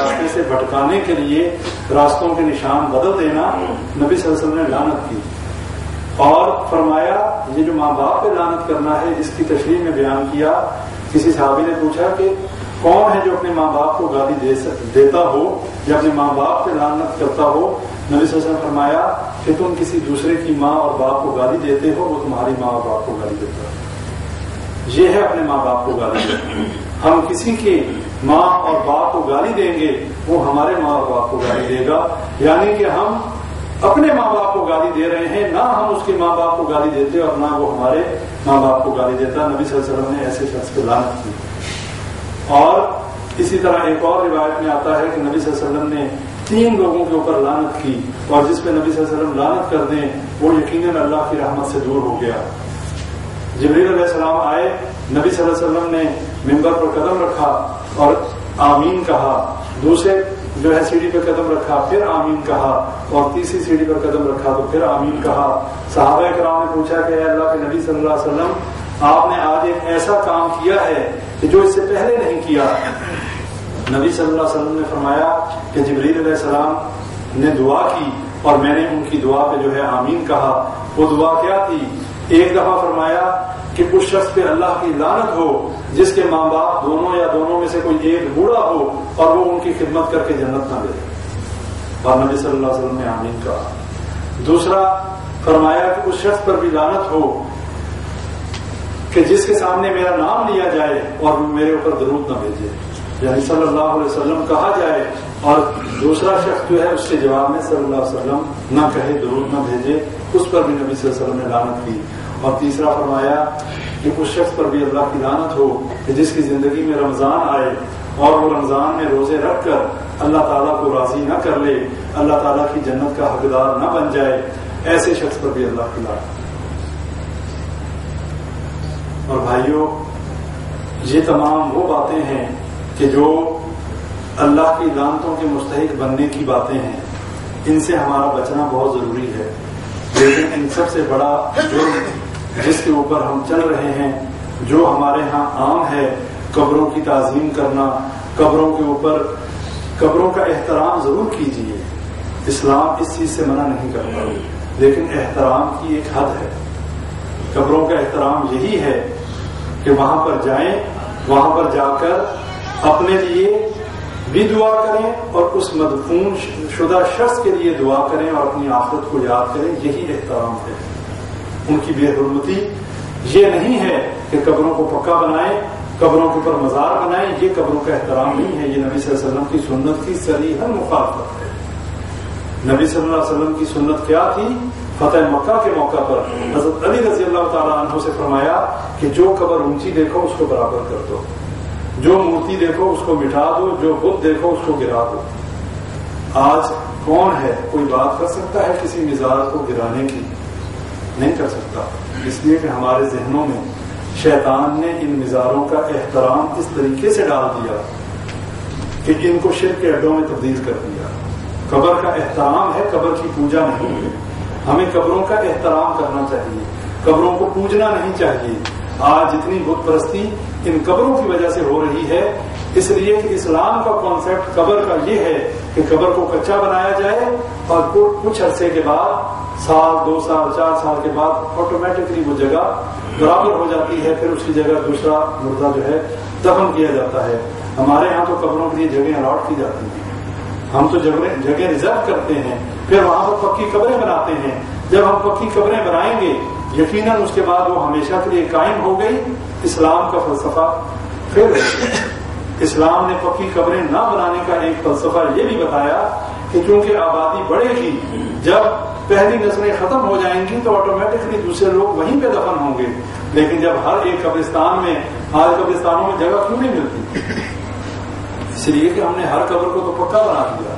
راستے سے بھٹکانے کے لیے راستوں کے نشان بدل دینا، نبی صلی اللہ علیہ وسلم نے لعنت کی اور فرمایا یہ جو ماں باپ پہ لعنت کرنا ہے اس کی تشریح میں بیان کیا. کسی صحابی نے پوچھا کہ کون ہے جو اپنے ماں باپ کو گالی دیتا ہو یا اپنے ماں باپ پہ لعنت کرتا ہو؟ نبی صلی اللہ علیہ وسلم نے فرمایا کہ تم کسی دوسرے کی ماں اور باپ کو گالی دیتے ہو، وہ تمہاری ماں اور باپ کو گالی دیتا ہے. یہ ہے اپنے ماں باپ کو گالی دینا. ہم کسی کی ماں اور باپ کو گالی دیں گے، وہ ہمارے ماں اور باپ کو گالی دے گا. یعنی کہ ہم اپنے ماں باپ کو گالی دے رہے ہیں، نہ ہم اس کے ماں باپ کو گالی دیتے اور نہ وہ ہمارے ماں باپ کو گالی دیتا. نبی صلی اللہ علیہ وسلم نے ایسے شخص پہ لعنت کی. اور اسی طرح ایک اور روایت میں آتا ہے کہ نبی صلی اللہ علیہ وسلم نے 3 لوگوں کے اوپر لعنت کی، اور جس پہ نبی صلی اللہ علیہ وسلم لعنت کر دیں وہ یقیناً اللہ کی رحمت سے دور ہو گیا. جبریل علیہ السلام آئے، نبی صلی اللہ علیہ وسلم نے ممبر پر قدم رکھا اور آمین کہا، دوسرے جو ہے سیڑھی پہ قدم رکھا پھر آمین کہا، اور تیسری سیڑھی پر قدم رکھا تو پھر آمین کہا. صحابہ کرام نے پوچھا کہ اے اللہ کے نبی صلی اللہ علیہ وسلم، آپ نے آج ایک ایسا کام کیا ہے کہ جو اس سے پہلے نہیں کیا. نبی صلی اللہ علیہ وسلم نے فرمایا کہ جبریل علیہ السلام نے دعا کی اور میں نے ان کی دعا پہ جو ہے آمین کہا. وہ دعا کیا تھی؟ ایک دفعہ فرمایا کہ اس شخص پہ اللہ کی لعنت ہو جس کے ماں باپ دونوں یا دونوں میں سے کوئی ایک بوڑھا ہو اور وہ ان کی خدمت کر کے جنت نہ دے، اور نبی صلی اللہ علیہ وسلم نے آمین کہا. دوسرا فرمایا کہ اس شخص پر بھی لعنت ہو کہ جس کے سامنے میرا نام لیا جائے اور میرے اوپر درود نہ بھیجے، یعنی صلی اللہ علیہ وسلم کہا جائے اور دوسرا شخص جو ہے اس کے جواب میں صلی اللہ علیہ وسلم نہ کہے، درود نہ بھیجے، اس پر بھی نبی صلی اللہ علیہ وسلم نے لعنت کی. اور تیسرا فرمایا کہ اس شخص پر بھی اللہ کی لعنت ہو کہ جس کی زندگی میں رمضان آئے اور وہ رمضان میں روزے رکھ کر اللہ تعالیٰ کو راضی نہ کر لے، اللہ تعالیٰ کی جنت کا حقدار نہ بن جائے، ایسے شخص پر بھی اللہ کی لعنت. اور بھائیوں، یہ تمام وہ باتیں ہیں کہ جو اللہ کی لعنتوں کے مستحق بننے کی باتیں ہیں، ان سے ہمارا بچنا بہت ضروری ہے. لیکن ان سب سے بڑا جرم جس کے اوپر ہم چل رہے ہیں، جو ہمارے ہاں عام ہے، قبروں کی تعظیم کرنا. قبروں کے اوپر قبروں کا احترام ضرور کیجیے، اسلام اس چیز سے منع نہیں کرتا، لیکن احترام کی ایک حد ہے. قبروں کا احترام یہی ہے کہ وہاں پر جائیں، وہاں پر جا کر اپنے لیے بھی دعا کریں اور اس مدفون شدہ شخص کے لیے دعا کریں اور اپنی آخرت کو یاد کریں. یہی احترام ہے. ان کی بے حرمتی یہ نہیں ہے کہ قبروں کو پکا بنائیں، قبروں کے اوپر مزار بنائیں. یہ قبروں کا احترام نہیں ہے، یہ نبی صلی اللہ علیہ وسلم کی سنت کی صریحاً مخالفت ہے. نبی صلی اللہ علیہ وسلم کی سنت کیا تھی؟ فتح مکہ کے موقع پر حضرت علی رضی اللہ تعالیٰ عنہ سے فرمایا کہ جو قبر اونچی دیکھو اس کو برابر کر دو، جو مورتی دیکھو اس کو مٹا دو، جو بت دیکھو اس کو گرا دو. آج کون ہے کوئی بات کر سکتا ہے کسی مزار کو گرانے کی؟ نہیں کر سکتا، اس لیے کہ ہمارے ذہنوں میں شیطان نے ان مزاروں کا احترام اس طریقے سے ڈال دیا کہ ان کو شرک کے اڈوں میں تبدیل کر دیا. قبر کا احترام ہے، قبر کی پوجا نہیں ہے. ہمیں قبروں کا احترام کرنا چاہیے، قبروں کو پوجنا نہیں چاہیے. آج جتنی بت پرستی ان قبروں کی وجہ سے ہو رہی ہے، اس لیے کہ اسلام کا کانسیپٹ قبر کا یہ ہے کہ قبر کو کچا بنایا جائے اور کچھ عرصے کے بعد، سال 2 سال 4 سال کے بعد آٹومیٹکلی وہ جگہ برابر ہو جاتی ہے، پھر اس کی جگہ دوسرا مردہ جو ہے دفن کیا جاتا ہے. ہمارے ہاں تو قبروں کے لیے جگہیں الاٹ کی جاتی ہیں، ہم تو جگہ ریزرو کرتے ہیں، پھر وہاں پر پکی قبریں بناتے ہیں. جب ہم پکی قبریں بنائیں گے یقیناً اس کے بعد وہ ہمیشہ کے لیے قائم ہو گئی. اسلام کا فلسفہ پھر اسلام نے پکی قبریں نہ بنانے کا ایک فلسفہ یہ بھی بتایا کہ چونکہ آبادی بڑھے گی، جب پہلی نسلیں ختم ہو جائیں گی تو آٹومیٹکلی دوسرے لوگ وہیں پہ دفن ہوں گے. لیکن جب ہر ایک قبرستان میں، آج قبرستانوں میں جگہ کیوں نہیں ملتی؟ اس لیے کہ ہم نے ہر قبر کو تو پکا بنا دیا.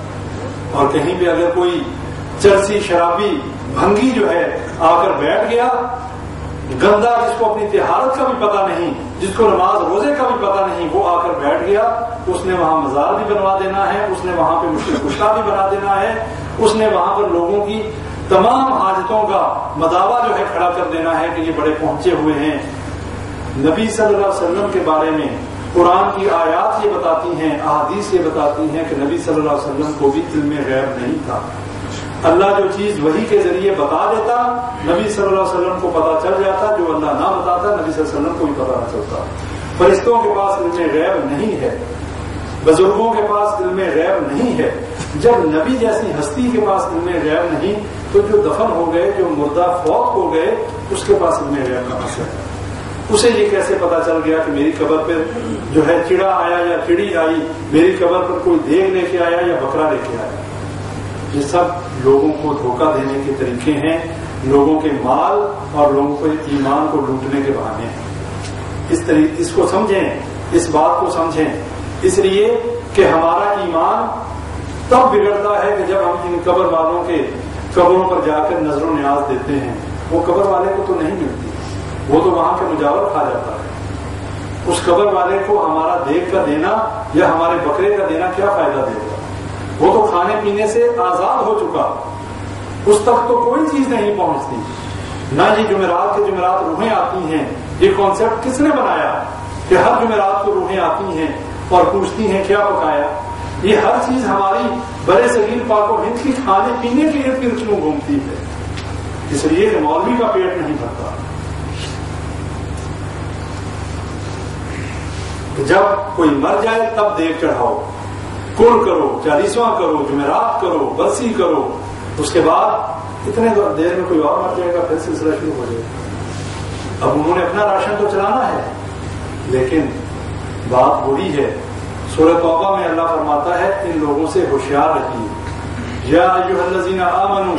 اور کہیں پہ اگر کوئی چرسی شرابی بھنگی جو ہے آ کر بیٹھ گیا، گندا جس کو اپنی طہارت کا بھی پتہ نہیں، جس کو نماز روزے کا بھی پتہ نہیں، وہ آ کر بیٹھ گیا، اس نے وہاں مزار بھی بنوا دینا ہے، اس نے وہاں پہ مشکل کشتہ بھی بنا دینا ہے، اس نے وہاں پر لوگوں کی تمام حاجتوں کا مداوع جو ہے کھڑا کر دینا ہے کہ یہ بڑے پہنچے ہوئے ہیں. نبی صلی اللہ علیہ وسلم کے بارے میں قرآن کی آیات یہ بتاتی ہیں، احادیث یہ بتاتی ہیں کہ نبی صلی اللہ علیہ وسلم کو بھی علم غیب نہیں تھا. اللہ جو چیز وحی کے ذریعے بتا دیتا نبی صلی اللہ علیہ وسلم کو پتا چل جاتا، جو اللہ نہ بتاتا نبی صلی اللہ علیہ وسلم کو بھی پتا نہ چلتا. فرشتوں کے پاس علم غیب نہیں ہے، بزرگوں کے پاس علم غیب نہیں ہے. جب نبی جیسی ہستی کے پاس علم غیب نہیں تو جو دفن ہو گئے، جو مردہ فوت ہو گئے، اس کے پاس علم غیب کہاں سے ہے؟ اسے یہ کیسے پتا چل گیا کہ میری قبر پر جو ہے چڑا آیا یا چڑی آئی، میری قبر پر کوئی دیگ لے کے آیا یا بکرا لے کے آیا؟ یہ سب لوگوں کو دھوکہ دینے کے طریقے ہیں، لوگوں کے مال اور لوگوں کے ایمان کو لوٹنے کے بہانے ہیں. اس کو سمجھیں، اس بات کو سمجھیں، اس لیے کہ ہمارا ایمان تب بگڑتا ہے کہ جب ہم ان قبر والوں کے قبروں پر جا کر نظر و نیاز دیتے ہیں. وہ قبر والے کو تو نہیں ملتی، وہ تو وہاں کے مجاور کھا جاتا ہے. اس قبر والے کو ہمارا دیگ کا دینا یا ہمارے بکرے کا دینا کیا فائدہ دے گا؟ وہ تو کھانے پینے سے آزاد ہو چکا، اس تک تو کوئی چیز نہیں پہنچتی. نہ یہ جمعرات کے جمعرات روحیں آتی ہیں. یہ کانسیپٹ کس نے بنایا کہ ہر جمعرات کو روحیں آتی ہیں اور پوچھتی ہیں کیا پکایا؟ یہ ہر چیز ہماری برے صغیر پاک و ہند کی کھانے پینے کے ارد گرد کیوں گھومتی ہے؟ اس لیے کہ مولوی کا پیٹ نہیں بھرتا. جب کوئی مر جائے تب دیگ چڑھاؤ، کل کرو، 40واں کرو، جمعرات کرو، برسی کرو. اس کے بعد اتنے دیر میں کوئی اور مر جائے گا، پھر سلسلہ شروع ہو جائے گا. اب انہوں نے اپنا راشن تو چلانا ہے، لیکن بات وہی ہے. سورہ توبہ میں اللہ فرماتا ہے ان لوگوں سے ہوشیار رہیے. یا ایھا الذین آمنوا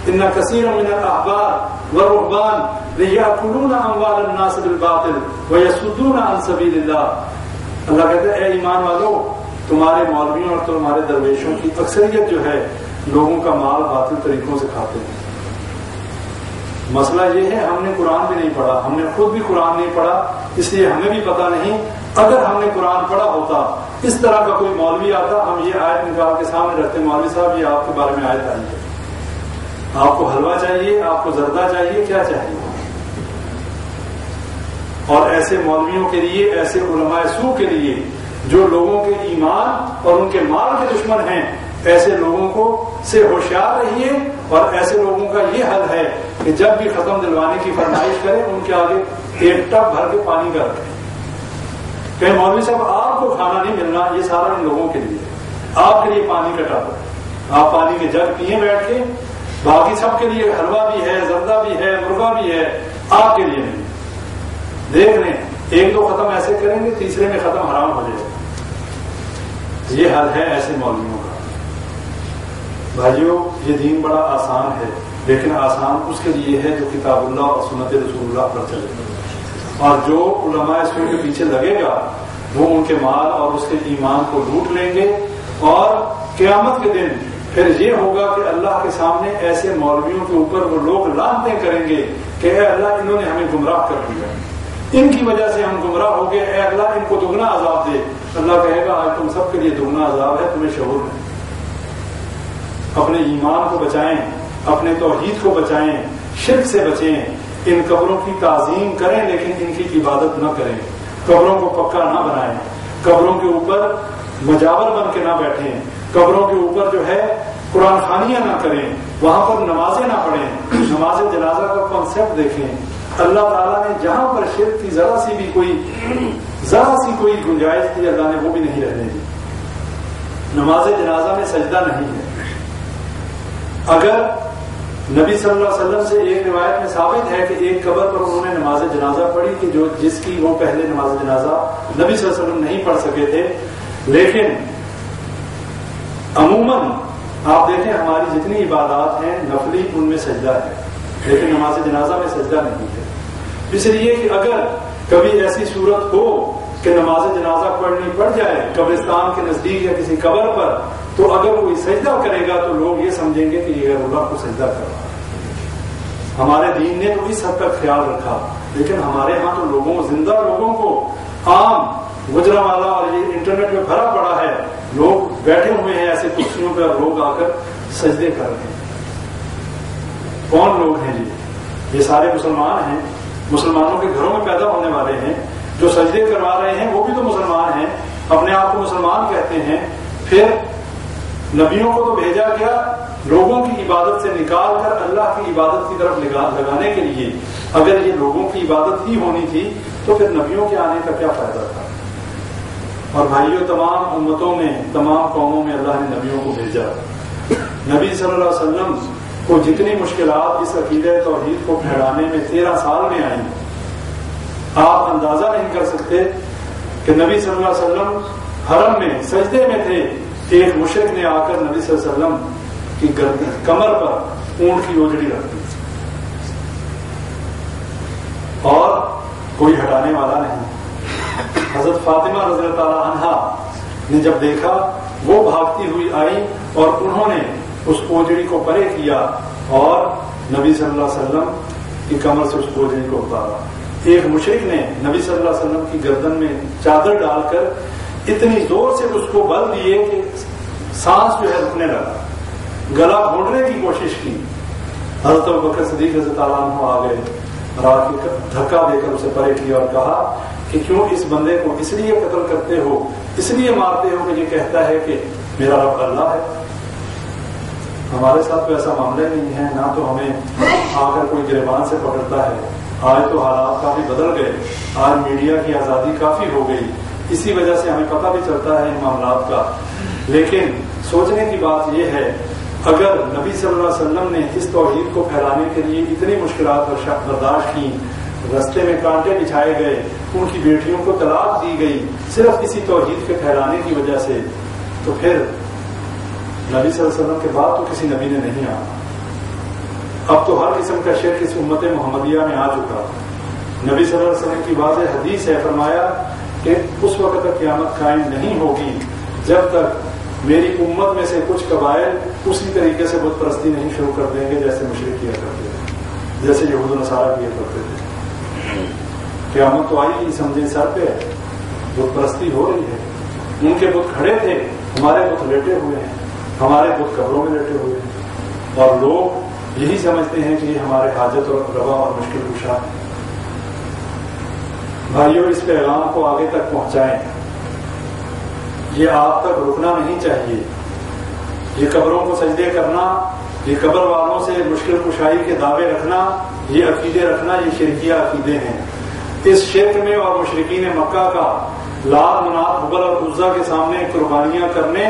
ان کثیرا من الاحبار والرهبان لیأکلون اموال الناس بالباطل ویصدون عن سبیل اللہ. اللہ کہتا ہے اے ایمان والو، تمہارے مولویوں اور تمہارے درویشوں کی اکثریت جو ہے لوگوں کا مال باطل طریقوں سے کھاتے ہیں. مسئلہ یہ ہے ہم نے قرآن بھی نہیں پڑھا، ہم نے خود بھی قرآن نہیں پڑھا، اس لیے ہمیں بھی پتہ نہیں. اگر ہم نے قرآن پڑھا ہوتا، اس طرح کا کوئی مولوی آتا، ہم یہ آیت نکال کے سامنے رکھتے، مولوی صاحب یہ آپ کے بارے میں آیت آئی ہے، آپ کو حلوہ چاہیے، آپ کو زردہ چاہیے، کیا چاہیے؟ اور ایسے مولویوں کے لیے، ایسے علماء سو کے لیے جو لوگوں کے ایمان اور ان کے مال کے دشمن ہیں، ایسے لوگوں کو سے ہوشیار رہیے. اور ایسے لوگوں کا یہ حل ہے کہ جب بھی ختم دلوانے کی فرمائش کریں ان کے آگے ایک ٹب بھر کے پانی کا رکھیں. کہ مولوی صاحب آپ کو کھانا نہیں ملنا، یہ سارا ان لوگوں کے لیے، آپ کے لیے پانی کا ٹب ہے، آپ پانی کے جگ پیئیں بیٹھ کے. باقی سب کے لیے حلوہ بھی ہے، زردہ بھی ہے، مرغا بھی ہے، آپ کے لیے نہیں. دیکھ لیں ایک دو ختم ایسے کریں گے، تیسرے میں ختم حرام ہو جائے گا. یہ حل ہے ایسے مولویوں کا. بھائیو یہ دین بڑا آسان ہے، لیکن آسان اس کے لیے ہے جو کتاب اللہ اور سنت رسول اللہ پر چلے. اور جو علماء اس کے پیچھے لگے گا وہ ان کے مال اور اس کے ایمان کو لوٹ لیں گے. اور قیامت کے دن پھر یہ ہوگا کہ اللہ کے سامنے ایسے مولویوں کے اوپر وہ لوگ لعنتیں کریں گے کہ اے اللہ انہوں نے ہمیں گمراہ کر دیا، ان کی وجہ سے ہم گمراہ ہو گئے، اے اللہ ان کو دگنا عذاب دے. اللہ کہے گا آج تم سب کے لیے دگنا عذاب ہے، تمہیں شعور نہیں. اپنے ایمان کو بچائیں، اپنے توحید کو بچائیں، شرک سے بچیں. ان قبروں کی تعظیم کریں لیکن ان کی عبادت نہ کریں. قبروں کو پکا نہ بنائیں، قبروں کے اوپر مجاور بن کے نہ بیٹھیں، قبروں کے اوپر جو ہے قرآن خوانیاں نہ کریں، وہاں پر نمازیں نہ پڑھیں. نماز جنازہ کا کانسیپٹ دیکھیں. اللہ تعالیٰ نے جہاں پر شرک کی ذرا سی کوئی گنجائش تھی، اللہ نے وہ بھی نہیں رہنے دی. نماز جنازہ میں سجدہ نہیں ہے. اگر نبی صلی اللہ علیہ وسلم سے ایک روایت میں ثابت ہے کہ ایک قبر پر انہوں نے نماز جنازہ پڑھی کہ جس کی وہ پہلے نماز جنازہ نبی صلی اللہ علیہ وسلم نہیں پڑھ سکے تھے. لیکن عموماً آپ دیکھیں ہماری جتنی عبادات ہیں نفلی، ان میں سجدہ ہے، لیکن نماز جنازہ میں سجدہ نہیں ہے. اس لیے کہ اگر کبھی ایسی صورت ہو کہ نماز جنازہ پڑھنی پڑ جائے قبرستان کے نزدیک یا کسی قبر پر، تو اگر کوئی سجدہ کرے گا تو لوگ یہ سمجھیں گے کہ یہ غیر اللہ کو سجدہ کر رہا ہے. ہمارے دین نے تو اس حد تک خیال رکھا، لیکن ہمارے ہاں تو لوگوں، زندہ لوگوں کو، عام گجرا والا اور یہ انٹرنیٹ میں بھرا پڑا ہے، لوگ بیٹھے ہوئے ہیں ایسے کرسیوں پہ اور لوگ آ کر سجدے کر رہے ہیں. کون لوگ ہیں جی؟ یہ سارے مسلمان ہیں، مسلمانوں کے گھروں میں پیدا ہونے والے ہیں. جو سجدے کروا رہے ہیں وہ بھی تو مسلمان ہیں، اپنے آپ کو مسلمان کہتے ہیں. پھر نبیوں کو تو بھیجا گیا لوگوں کی عبادت سے نکال کر اللہ کی عبادت کی طرف لگانے کے لیے. اگر یہ لوگوں کی عبادت ہی ہونی تھی تو پھر نبیوں کے آنے کا کیا فائدہ تھا؟ اور بھائیوں، تمام امتوں میں، تمام قوموں میں اللہ نے نبیوں کو بھیجا. نبی صلی اللہ علیہ وسلم کو جتنی مشکلات اس عقیدہ توحید کو پھیلانے میں 13 سال میں آئیں، آپ اندازہ نہیں کر سکتے کہ نبی صلی اللہ علیہ وسلم حرم میں سجدے میں تھے، ایک مشرک نے آ کر نبی صلی اللہ علیہ وسلم کی کمر پر اونٹ کی اوجڑی رکھ دی اور کوئی ہٹانے والا نہیں. حضرت فاطمہ رضی اللہ تعالی عنہا نے جب دیکھا، وہ بھاگتی ہوئی آئی اور انہوں نے اس اوجڑی کو پرے کیا اور نبی صلی اللہ علیہ وسلم کی کمر سے اس اوجڑی کو اتارا. ایک مشرک نے نبی صلی اللہ علیہ وسلم کی گردن میں چادر ڈال کر اتنی زور سے اس کو بل دیے کہ سانس جو ہے رکنے لگا، گلا گھونٹنے کی کوشش کی. حضرت ابوبکر صدیق رضی اللہ عنہ آ گئے، رات کے دھکا دے کر اسے پرے کیا اور کہا کہ کیوں اس بندے کو اس لیے قتل کرتے ہو، اس لیے مارتے ہو کہ یہ کہتا ہے کہ میرا رب اللہ ہے. ہمارے ساتھ تو ایسا معاملہ نہیں ہے، نہ تو ہمیں آ کر کوئی گریبان سے پکڑتا ہے. آج تو حالات کافی بدل گئے، آج میڈیا کی آزادی کافی ہو گئی، اسی وجہ سے ہمیں پتہ بھی چلتا ہے ان معاملات کا. لیکن سوچنے کی بات یہ ہے، اگر نبی صلی اللہ علیہ وسلم نے اس توحید کو پھیلانے کے لیے اتنی مشکلات برداشت کی، رستے میں کانٹے بچھائے گئے، ان کی بیٹیوں کو طلاق دی گئی صرف اسی توحید کے پھیلانے کی وجہ سے، تو پھر نبی صلی اللہ علیہ وسلم کے بعد تو کسی نبی نے نہیں آنا. اب تو ہر قسم کا شرک اس امت محمدیہ میں آ چکا. نبی صلی اللہ علیہ وسلم کی واضح حدیث ہے، فرمایا کہ اس وقت تک قیامت قائم نہیں ہوگی جب تک میری امت میں سے کچھ قبائل اسی طریقے سے بت پرستی نہیں شروع کر دیں گے جیسے مشرک کیا کرتے تھے، جیسے یہود و نصارہ کیا کرتے تھے. قیامت تو آئی ہی، سمجھیں سر پہ بت پرستی ہو رہی ہے. ان کے بت کھڑے تھے، ہمارے بت لیٹے ہوئے ہیں، ہمارے بت قبروں میں لیٹے ہوئے ہیں، اور لوگ یہی سمجھتے ہیں کہ یہ ہمارے حاجت اور روا اور مشکل کشا ہے. بھائیوں، اس پیغام کو آگے تک پہنچائیں، یہ آپ تک رکنا نہیں چاہیے. یہ قبروں کو سجدے کرنا، یہ قبر والوں سے مشکل کشائی کے دعوے رکھنا، یہ عقیدے رکھنا، یہ شرکیہ عقیدے ہیں. اس شرک میں اور مشرکین مکہ کا لات منات حبل اور عزا کے سامنے قربانیاں کرنے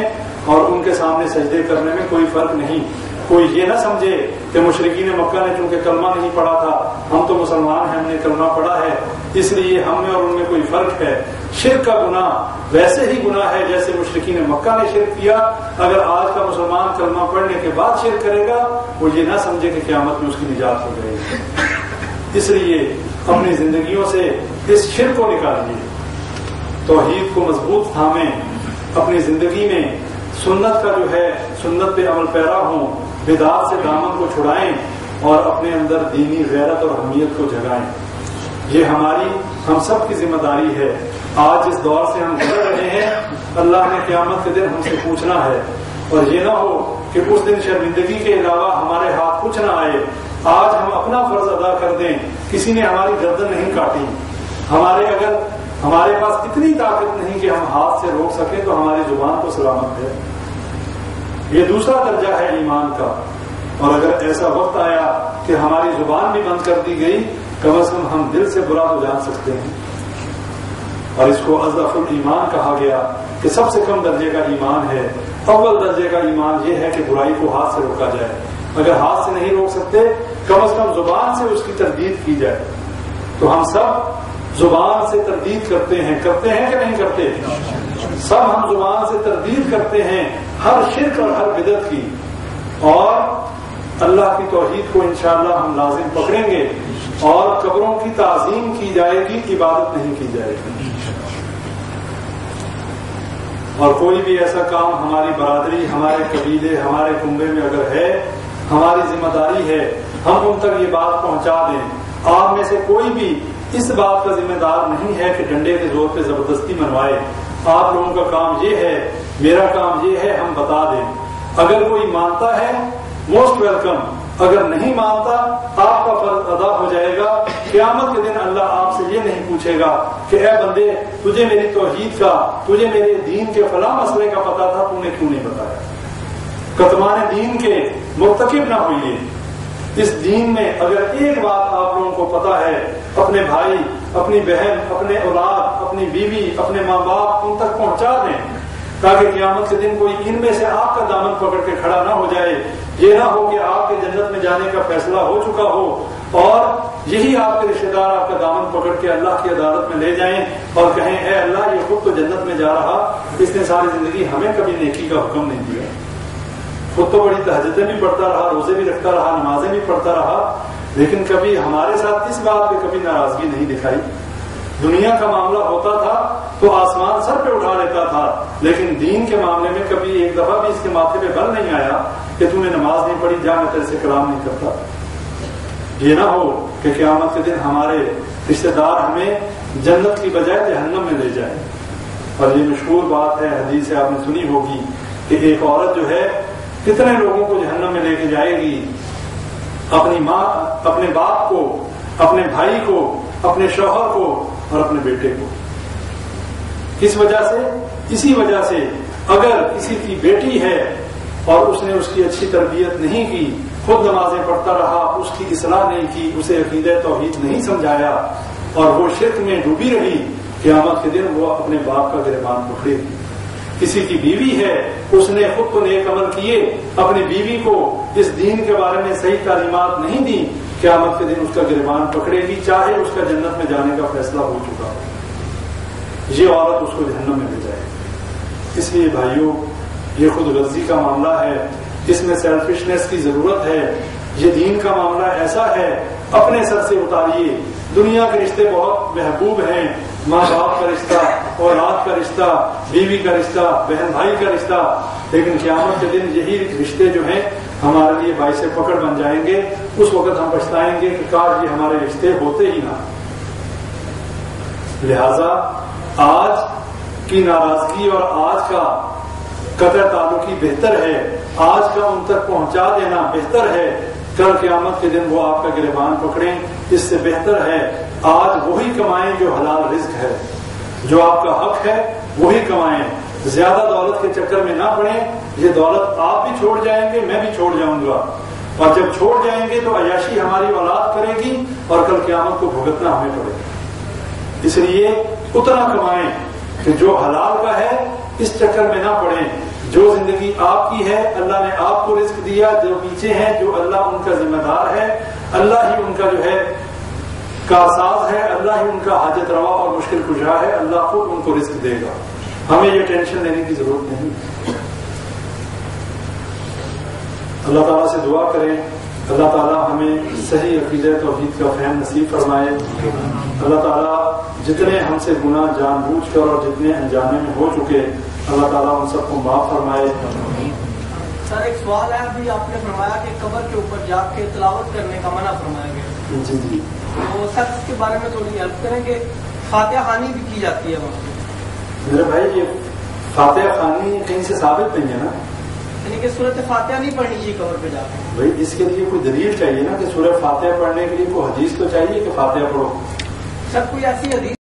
اور ان کے سامنے سجدے کرنے میں کوئی فرق نہیں. کوئی یہ نہ سمجھے کہ مشرکین مکہ نے چونکہ کلمہ نہیں پڑھا تھا، ہم تو مسلمان ہیں، ہم نے کلمہ پڑھا ہے، اس لیے ہم میں اور ان میں کوئی فرق ہے. شرک کا گناہ ویسے ہی گناہ ہے جیسے مشرکین مکہ نے شرک کیا. اگر آج کا مسلمان کلمہ پڑھنے کے بعد شرک کرے گا، وہ یہ نہ سمجھے کہ قیامت میں اس کی نجات ہو جائے گی. اس لیے اپنی زندگیوں سے اس شرک کو نکالیے، توحید کو مضبوط تھامیں، اپنی زندگی میں سنت کا جو ہے سنت پہ عمل پیرا ہوں، بدعات سے دامن کو چھڑائیں اور اپنے اندر دینی غیرت اور اہمیت کو جگائیں. یہ ہم سب کی ذمہ داری ہے. آج اس دور سے ہم گزر رہے ہیں، اللہ نے قیامت کے دن ہم سے پوچھنا ہے، اور یہ نہ ہو کہ اس دن شرمندگی کے علاوہ ہمارے ہاتھ کچھ نہ آئے. آج ہم اپنا فرض ادا کر دیں. کسی نے ہماری گردن نہیں کاٹی، اگر ہمارے پاس اتنی طاقت نہیں کہ ہم ہاتھ سے روک سکیں تو ہماری زبان تو سلامت ہے. یہ دوسرا درجہ ہے ایمان کا. اور اگر ایسا وقت آیا کہ ہماری زبان بھی بند کر دی گئی، کم از کم ہم دل سے برا تو جان سکتے ہیں. اور اس کو اضعف الایمان کہا گیا کہ سب سے کم درجے کا ایمان ہے. اول درجے کا ایمان یہ ہے کہ برائی کو ہاتھ سے روکا جائے. اگر ہاتھ سے نہیں روک سکتے، کم از کم زبان سے اس کی تردید کی جائے. تو ہم سب زبان سے تردید کرتے ہیں کہ نہیں کرتے؟ سب ہم زبان سے تردید کرتے ہیں ہر شرک اور ہر بدعت کی. اور اللہ کی توحید کو انشاءاللہ ہم لازم پکڑیں گے، اور قبروں کی تعظیم کی جائے گی، عبادت نہیں کی جائے گی. اور کوئی بھی ایسا کام ہماری برادری، ہمارے قبیلے، ہمارے کنبے میں اگر ہے، ہماری ذمہ داری ہے ہم ان تک یہ بات پہنچا دیں. آپ میں سے کوئی بھی اس بات کا ذمہ دار نہیں ہے کہ ڈنڈے کے زور پہ زبردستی منوائے. آپ لوگوں کا کام یہ ہے، میرا کام یہ ہے، ہم بتا دیں. اگر کوئی مانتا ہے موسٹ ویلکم، اگر نہیں مانتا آپ کا فرض ادا ہو جائے گا قیامت کے دن اللہ آپ سے یہ نہیں پوچھے گا کہ اے بندے تجھے میری توحید کا، تجھے میرے دین کے فلاں مسئلے کا پتا تھا، تو نے کیوں نہیں بتایا؟ کتمان دین کے مرتکب نہ ہوئیے۔ اس دین میں اگر ایک بات آپ لوگوں کو پتا ہے، اپنے بھائی، اپنی بہن، اپنے اولاد، اپنی بیوی، اپنے ماں باپ ان تک پہنچا دیں، تاکہ قیامت کے دن کوئی ان میں سے آپ کا دامن پکڑ کے کھڑا نہ ہو جائے، یہ نہ ہو کہ آپ کے جنت میں جانے کا فیصلہ ہو چکا ہو اور یہی آپ کے رشتے دار آپ کا دامن پکڑ کے اللہ کی عدالت میں لے جائیں اور کہیں اے اللہ یہ خود تو جنت میں جا رہا، اس نے ساری زندگی ہمیں کبھی نیکی کا حکم نہیں دیا، خود تو بڑی تہجدیں بھی پڑھتا رہا، روزے بھی رکھتا رہا، نمازیں بھی پڑھتا رہا، لیکن کبھی ہمارے ساتھ اس بات پہ کبھی ناراضگی نہیں دکھائی۔ دنیا کا معاملہ ہوتا تھا تو آسمان سر پہ اٹھا لیتا تھا، لیکن دین کے معاملے میں کبھی ایک دفعہ بھی اس کے ماتھے پہ بل نہیں آیا کہ تم نے نماز نہیں پڑھی، جا میں تیرے سے کلام نہیں کرتا۔ یہ نہ ہو کہ قیامت کے دن ہمارے رشتے دار ہمیں جنت کی بجائے جہنم میں لے جائیں۔ اور یہ مشہور بات ہے، حدیث آپ نے سنی ہوگی کہ ایک عورت جو ہے کتنے لوگوں کو جہنم میں لے کے جائے گی، اپنی ماں، اپنے باپ کو، اپنے بھائی کو، اپنے شوہر کو اور اپنے بیٹے کو۔ کس وجہ سے؟ اسی وجہ سے اگر کسی کی بیٹی ہے اور اس نے اس کی اچھی تربیت نہیں کی، خود نمازیں پڑھتا رہا، اس کی اصلاح نہیں کی، اسے عقیدہ توحید نہیں سمجھایا اور وہ شرک میں ڈوبی رہی، قیامت کے دن وہ اپنے باپ کا گریبان پکڑے گی۔ کسی کی بیوی ہے، اس نے خود کو نیک عمل کیے، اپنی بیوی کو اس دین کے بارے میں صحیح تعلیمات نہیں دی، قیامت کے دن اس کا گریبان پکڑے گی، چاہے اس کا جنت میں جانے کا فیصلہ ہو چکا ہو، یہ عورت اس کو جہنم میں لے جائے گی۔ اس لیے بھائیوں، یہ خود غرضی کا معاملہ ہے، اس میں سیلفشنس کی ضرورت ہے۔ یہ دین کا معاملہ ایسا ہے، اپنے سر سے اتاریے۔ دنیا کے رشتے بہت محبوب ہیں، ماں باپ کا رشتہ، اولاد کا رشتہ، بیوی کا رشتہ، بہن بھائی کا رشتہ، لیکن قیامت کے دن یہی رشتے جو ہیں ہمارے لیے باعث پکڑ بن جائیں گے۔ اس وقت ہم پچھتائیں گے کہ کاش یہ ہمارے رشتے ہوتے ہی نہ۔ لہذا آج کی ناراضگی اور آج کا قطع تعلقی بہتر ہے، آج کا ان تک پہنچا دینا بہتر ہے، کل قیامت کے دن وہ آپ کا گریبان پکڑیں، اس سے بہتر ہے آج وہی کمائیں جو حلال رزق ہے، جو آپ کا حق ہے وہی کمائیں، زیادہ دولت کے چکر میں نہ پڑیں۔ یہ دولت آپ بھی چھوڑ جائیں گے، میں بھی چھوڑ جاؤں گا، اور جب چھوڑ جائیں گے تو عیاشی ہماری اولاد کرے گی اور کل قیامت کو بھگتنا ہمیں پڑے گا۔ اس لیے اتنا کمائیں کہ جو حلال کا ہے، اس چکر میں نہ پڑیں۔ جو زندگی آپ کی ہے، اللہ نے آپ کو رزق دیا، جو پیچھے ہیں، جو اللہ ان کا ذمہ دار ہے، اللہ ہی ان کا جو ہے کارساز ہے، اللہ ہی ان کا حاجت روا اور مشکل کشا ہے، اللہ خود ان کو رزق دے گا، ہمیں یہ ٹینشن لینے کی ضرورت نہیں۔ اللہ تعالیٰ سے دعا کریں، اللہ تعالیٰ ہمیں صحیح عقیدہ توحید کا فہم نصیب فرمائے۔ اللہ تعالیٰ جتنے ہم سے گناہ جان بوجھ کر اور جتنے انجانے میں ہو چکے، اللہ تعالیٰ ان سب کو معاف فرمائے۔ سر ایک سوال ہے، ابھی آپ نے فرمایا کہ قبر کے اوپر جا کے تلاوت کرنے کا منع فرمایا گیا، جی تو سر اس کے بارے میں تھوڑی ہیلپ کریں کہ فاتحہ خوانی بھی کی جاتی ہے وہاں پہ؟ میرے بھائی یہ فاتحہ خوانی کہیں سے ثابت نہیں ہے نا، یعنی کہ سورۃ فاتحہ نہیں پڑھنی چاہیے قبر پہ جا کے؟ بھائی اس کے لیے کوئی دلیل چاہیے نا، کہ سورہ فاتحہ پڑھنے کے لیے کوئی حدیث تو چاہیے کہ فاتحہ پڑھو۔ سر کوئی ایسی حدیث